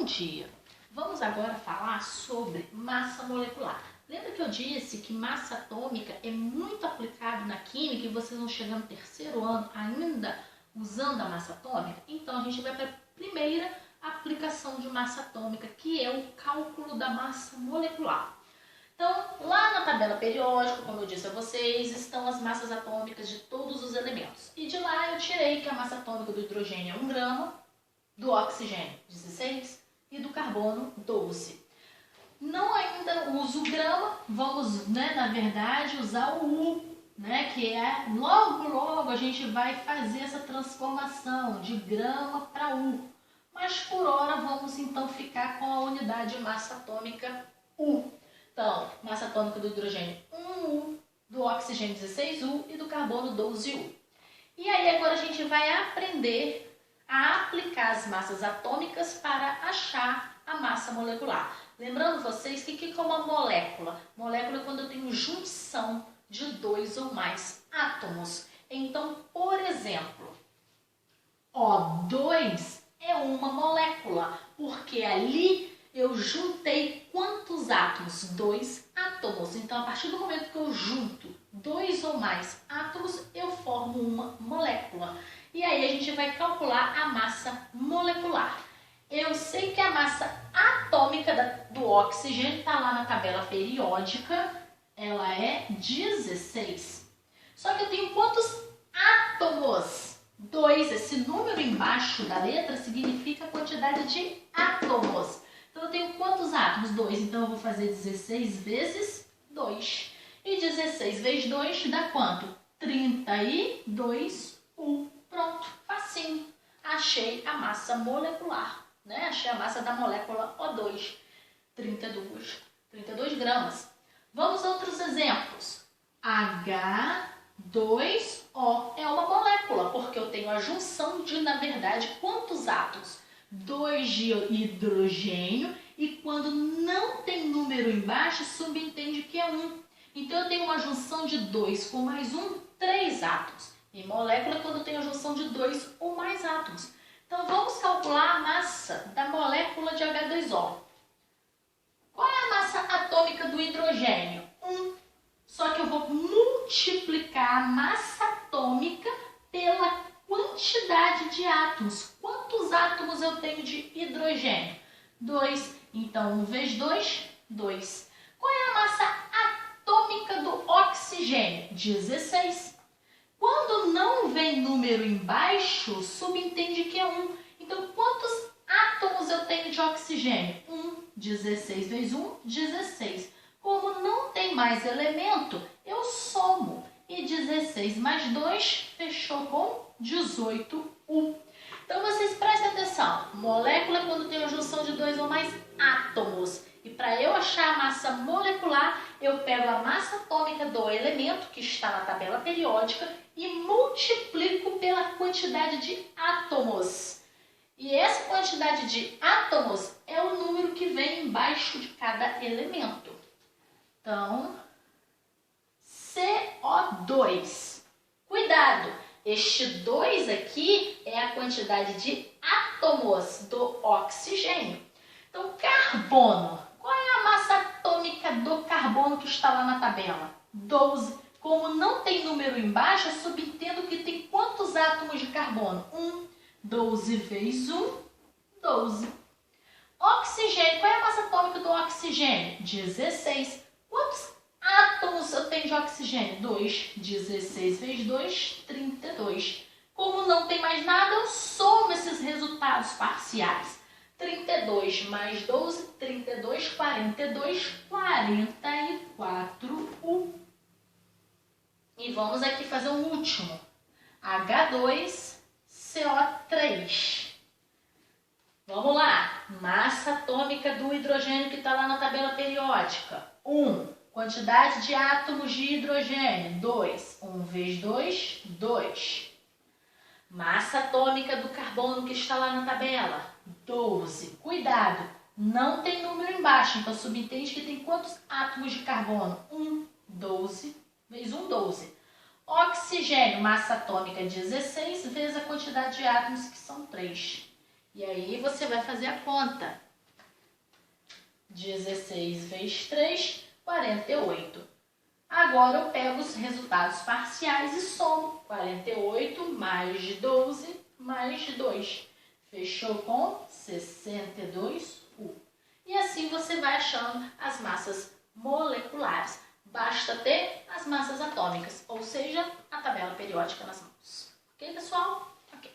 dia! Vamos agora falar sobre massa molecular. Lembra que eu disse que massa atômica é muito aplicado na química e vocês vão chegar no terceiro ano ainda usando a massa atômica? Então a gente vai para a primeira aplicação de massa atômica, que é o cálculo da massa molecular. Então, lá na tabela periódica, como eu disse a vocês, estão as massas atômicas de todos os elementos. E de lá eu tirei que a massa atômica do hidrogênio é 1 grama, do oxigênio 16 e do carbono 12. Não ainda uso o grama, vamos, na verdade, usar o U, que é logo a gente vai fazer essa transformação de grama para U. Mas por hora vamos então ficar com a unidade de massa atômica U. Então, massa atômica do hidrogênio 1U, do oxigênio 16U e do carbono 12U. E aí agora a gente vai aprender a aplicar as massas atômicas para achar a massa molecular. Lembrando vocês que o que é uma molécula? Molécula é quando eu tenho junção de 2 ou mais átomos. Então, por exemplo, O2 é uma molécula, porque ali eu juntei quantos átomos? 2 átomos. Então, a partir do momento que eu junto 2 ou mais átomos, eu formo uma molécula. E aí a gente vai calcular a massa molecular. Eu sei que a massa atômica do oxigênio está lá na tabela periódica, ela é 16. Só que eu tenho quantos átomos? 2. Esse número embaixo da letra significa a quantidade de átomos. Então eu tenho quantos átomos? 2. Então eu vou fazer 16 vezes 2. E 16 vezes 2 dá quanto? 32U. Pronto, facinho. Achei a massa molecular, Achei a massa da molécula O2, 32 gramas. Vamos a outros exemplos. H2O é uma molécula, porque eu tenho a junção de, na verdade, quantos átomos? 2 de hidrogênio, e quando não tem número embaixo, subentende que é 1. Então, eu tenho uma junção de 2 com mais 1, 3 átomos. E molécula é quando tem a junção de 2 ou mais átomos. Então, vamos calcular a massa da molécula de H2O. Qual é a massa atômica do hidrogênio? 1. Só que eu vou multiplicar a massa atômica pela quantidade de átomos. Quantos átomos eu tenho de hidrogênio? 2. Então, 1 vezes 2, 2. Qual é a massa atômica do oxigênio? 16. Quando não vem número embaixo, subentende que é 1. Então, quantos átomos eu tenho de oxigênio? 1. 16 vezes 1, 16. Como não tem mais elemento, eu somo. E 16 mais 2 fechou com 18U. Então, vocês prestem atenção. Molécula é quando tem a junção de 2 ou mais átomos. E para eu achar a massa molecular, eu pego a massa atômica do elemento, que está na tabela periódica, e multiplico pela quantidade de átomos. E essa quantidade de átomos é o número que vem embaixo de cada elemento. Então, CO2. Cuidado! Este 2 aqui é a quantidade de átomos do oxigênio. Então, carbono. Qual é a massa atômica do carbono que está lá na tabela? 12. Como não tem número embaixo, eu subentendo que tem quantos átomos de carbono? 1. 12 vezes 1, 12. Oxigênio. Qual é a massa atômica do oxigênio? 16. Quantos átomos eu tenho de oxigênio? 2. 16 vezes 2, 32. Como não tem mais nada, eu somo esses resultados parciais. 32 mais 12, 32, 42, 44U. E vamos aqui fazer o último. H2CO3. Vamos lá. Massa atômica do hidrogênio que está lá na tabela periódica. 1. Quantidade de átomos de hidrogênio. 2. 1 vezes 2, 2. Massa atômica do carbono que está lá na tabela. 12. Cuidado, não tem número embaixo, então subentende que tem quantos átomos de carbono? 1, 12, vezes 1, 12. Oxigênio, massa atômica 16, vezes a quantidade de átomos, que são 3. E aí você vai fazer a conta. 16 vezes 3, 48. Agora eu pego os resultados parciais e somo 48 mais 12 mais 2. Fechou com 62U. E assim você vai achando as massas moleculares. Basta ter as massas atômicas, ou seja, a tabela periódica nas mãos. Ok, pessoal? Ok.